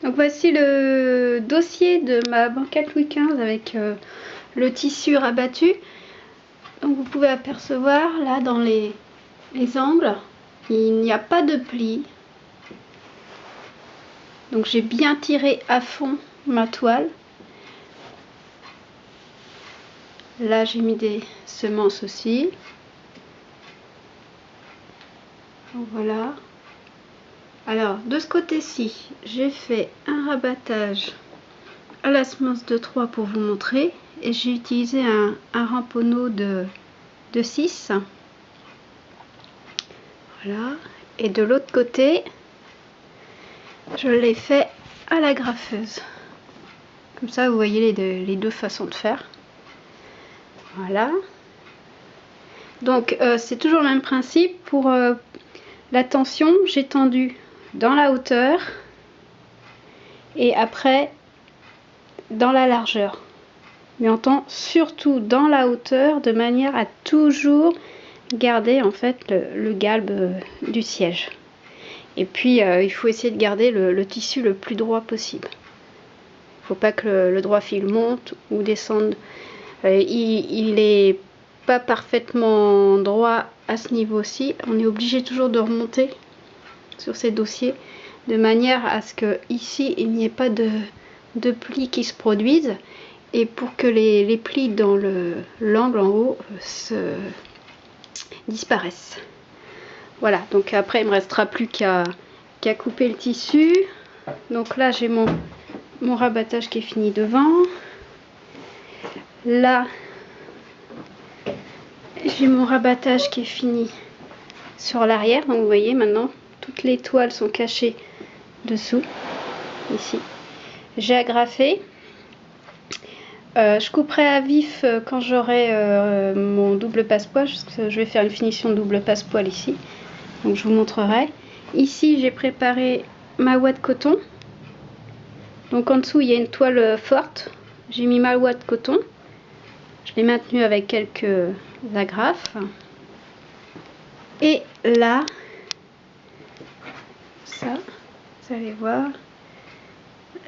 Donc voici le dossier de ma banquette Louis XV avec le tissu rabattu. Donc vous pouvez apercevoir là dans les angles, il n'y a pas de pli. Donc j'ai bien tiré à fond ma toile. Là j'ai mis des semences aussi. Donc voilà. Alors de ce côté-ci, j'ai fait un rabattage à la semence de 3 pour vous montrer. Et j'ai utilisé un ramponneau de 6. Voilà. Et de l'autre côté, je l'ai fait à la graffeuse. Comme ça, vous voyez les deux façons de faire. Voilà. Donc, c'est toujours le même principe. Pour la tension, j'ai tendu dans la hauteur et après dans la largeur. Mais on tend surtout dans la hauteur de manière à toujours garder en fait le galbe du siège. Et puis il faut essayer de garder le tissu le plus droit possible. Il ne faut pas que le droit fil monte ou descende. Il n'est pas parfaitement droit à ce niveau-ci. On est obligé toujours de remonter sur ces dossiers de manière à ce que ici il n'y ait pas de plis qui se produisent. Et pour que les plis dans l'angle en haut disparaissent. Voilà, donc après il me restera plus qu'à couper le tissu. Donc là j'ai mon rabattage qui est fini devant. Là j'ai mon rabattage qui est fini sur l'arrière. Donc vous voyez maintenant toutes les toiles sont cachées dessous. Ici j'ai agrafé. Je couperai à vif quand j'aurai mon double passe-poil, parce que je vais faire une finition de double passe-poil ici. Donc je vous montrerai. Ici j'ai préparé ma ouate coton. Donc en dessous il y a une toile forte. J'ai mis ma ouate coton. Je l'ai maintenue avec quelques agrafes. Et là, ça, vous allez voir.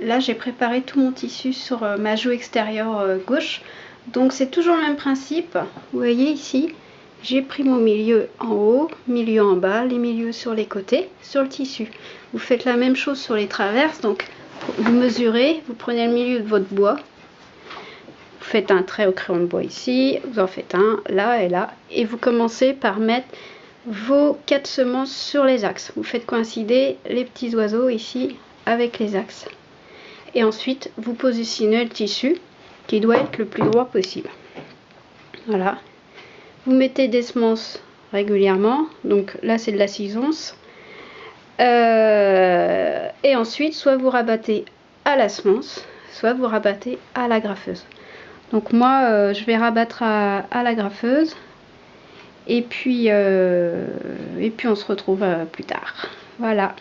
Là j'ai préparé tout mon tissu sur ma joue extérieure gauche. Donc c'est toujours le même principe. Vous voyez ici, j'ai pris mon milieu en haut, milieu en bas, les milieux sur les côtés, sur le tissu. Vous faites la même chose sur les traverses. Donc vous mesurez, vous prenez le milieu de votre bois. Vous faites un trait au crayon de bois ici, vous en faites un là et là. Et vous commencez par mettre vos 4 semences sur les axes. Vous faites coïncider les petits oiseaux ici avec les axes. Et ensuite, vous positionnez le tissu qui doit être le plus droit possible. Voilà. Vous mettez des semences régulièrement. Donc là, c'est de la 6 onces. Et ensuite, soit vous rabattez à la semence, soit vous rabattez à la graffeuse. Donc moi, je vais rabattre à la graffeuse. Et puis on se retrouve plus tard. Voilà.